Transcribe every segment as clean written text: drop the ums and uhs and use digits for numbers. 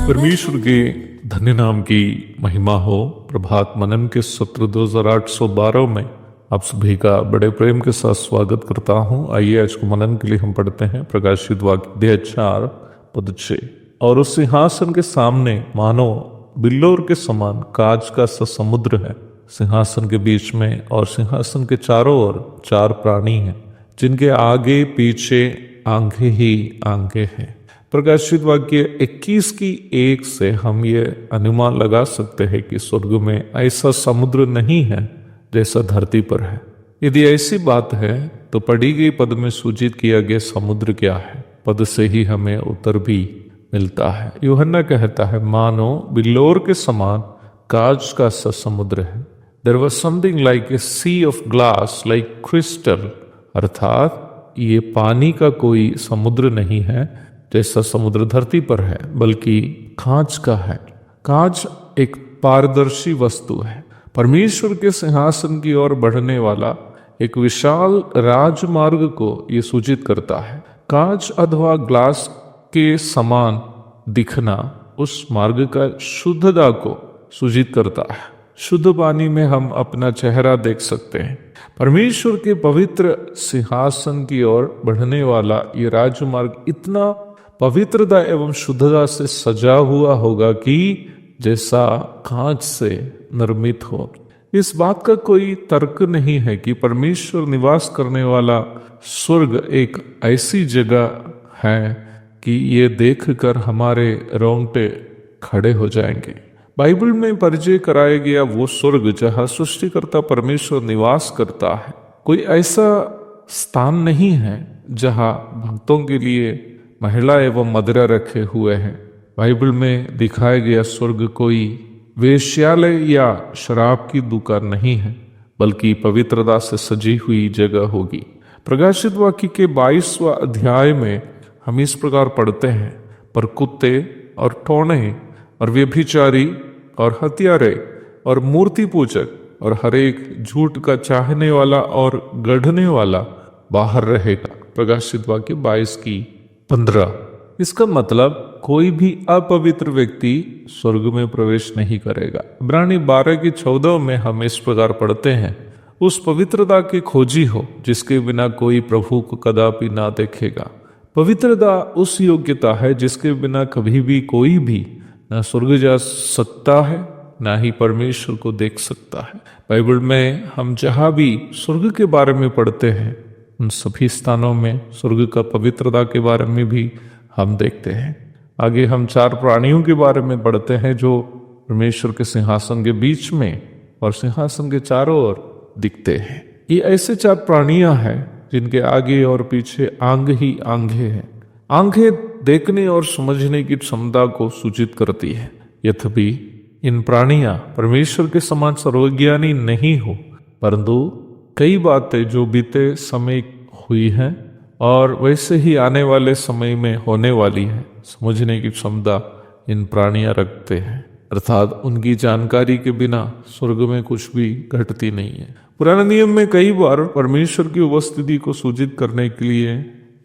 परमेश्वर के धन्य नाम की महिमा हो। प्रभात मनन के सत्र 2812 में आप सभी का बड़े प्रेम के साथ स्वागत करता हूं। आइए आज को मनन के लिए हम पढ़ते हैं प्रकाशित वाक्य अध्याय 4 पद 6। और उस सिंहासन के सामने मानो बिल्लोर के समान कांच का सा समुद्र है। सिंहासन के बीच में और सिंहासन के चारों ओर 4 प्राणी हैं, जिनके आगे पीछे आंखें ही आंखें हैं। प्रकाशित वाक्य 21 की 1 से हम ये अनुमान लगा सकते हैं कि स्वर्ग में ऐसा समुद्र नहीं है जैसा धरती पर है। यदि ऐसी बात है तो पढ़ी गई पद में सूचित किया गया समुद्र क्या है? पद से ही हमें उत्तर भी मिलता है। यूहन्ना कहता है मानो बिल्लोर के समान कांच का सा समुद्र है। There was something like a sea of glass like crystal, अर्थात ये पानी का कोई समुद्र नहीं है जैसा समुद्र धरती पर है, बल्कि कांच का है। कांच एक पारदर्शी वस्तु है। परमेश्वर के सिंहासन की ओर बढ़ने वाला एक विशाल राजमार्ग को ये सूचित करता है। कांच अथवा ग्लास के समान दिखना उस मार्ग का शुद्धता को सूचित करता है। शुद्ध पानी में हम अपना चेहरा देख सकते हैं। परमेश्वर के पवित्र सिंहासन की ओर बढ़ने वाला ये राजमार्ग इतना पवित्रता एवं शुद्धता से सजा हुआ होगा कि जैसा कांच से निर्मित हो। इस बात का कोई तर्क नहीं है कि परमेश्वर निवास करने वाला स्वर्ग एक ऐसी जगह है कि ये देखकर हमारे रोंगटे खड़े हो जाएंगे। बाइबल में परिचय कराया गया वो स्वर्ग जहाँ सृष्टिकर्ता परमेश्वर निवास करता है, कोई ऐसा स्थान नहीं है जहाँ भक्तों के लिए महिला एवं मदिरा रखे हुए हैं। बाइबल में दिखाया गया स्वर्ग कोई वेश्यालय या शराब की दुकान नहीं है, बल्कि पवित्रता से सजी हुई जगह होगी। प्रकाशित वाक्य के 22वां अध्याय में हम इस प्रकार पढ़ते हैं, पर कुत्ते और टोने और व्यभिचारी और हत्यारे और मूर्ति पूजक और हर एक झूठ का चाहने वाला और गढ़ने वाला बाहर रहेगा। प्रकाशित वाक्य 22 की 15। इसका मतलब कोई भी अपवित्र व्यक्ति स्वर्ग में प्रवेश नहीं करेगा। इब्रानी 12 की 14 में हम इस प्रकार पढ़ते हैं, उस पवित्रता के खोजी हो जिसके बिना कोई प्रभु को कदापि ना देखेगा। पवित्रता उस योग्यता है जिसके बिना कभी भी कोई भी ना स्वर्ग जा सकता है, ना ही परमेश्वर को देख सकता है। बाइबल में हम जहाँ भी स्वर्ग के बारे में पढ़ते हैं, उन सभी स्थानों में स्वर्ग का पवित्रता के बारे में भी हम देखते हैं। आगे हम 4 प्राणियों के बारे में पढ़ते हैं जो परमेश्वर के सिंहासन के बीच में और सिंहासन के चारों ओर दिखते हैं। ये ऐसे 4 प्राणियां हैं जिनके आगे और पीछे आंग ही आंखें हैं। आंखें देखने और समझने की क्षमता को सूचित करती है। यद्यपि इन प्राणियां परमेश्वर के समान सर्वज्ञानी नहीं हो, परंतु कई बातें जो बीते समय हुई हैं और वैसे ही आने वाले समय में होने वाली है समझने की क्षमता इन प्राणियां रखते हैं। अर्थात उनकी जानकारी के बिना स्वर्ग में कुछ भी घटती नहीं है। पुराने नियम में कई बार परमेश्वर की उपस्थिति को सूचित करने के लिए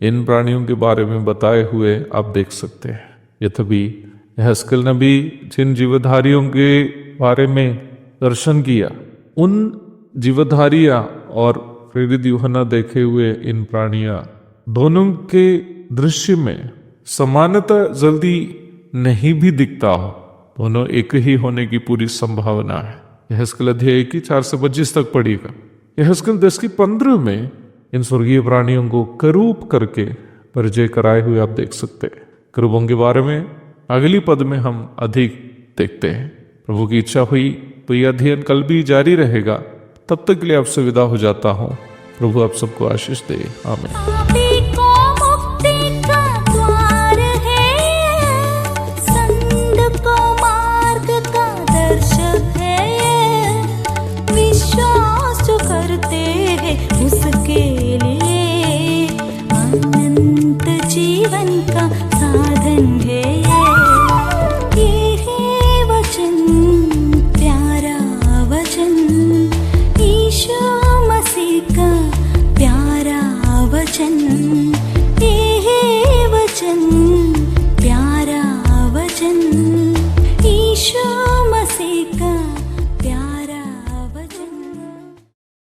इन प्राणियों के बारे में बताए हुए आप देख सकते हैं। यद्यपि यहेजकेल नबी जिन जीवधारियों के बारे में दर्शन किया, उन जीवधारियां और प्रेरित यूहन्ना देखे हुए इन प्राणियां दोनों के दृश्य में समानता जल्दी नहीं भी दिखता हो, दोनों एक ही होने की पूरी संभावना है। यहेजकेल अध्याय 1 की 4 से 25 तक पढ़िएगा। यहेजकेल 10 की 15 में इन स्वर्गीय प्राणियों को करूप करके परिचय कराए हुए आप देख सकते हैं। करूबों के बारे में अगली पद में हम अधिक देखते हैं। प्रभु की इच्छा हुई तो यह अध्ययन कल भी जारी रहेगा। तब तक के लिए आपसे विदा हो जाता हूँ। प्रभु आप सबको आशीष दे। आमीन।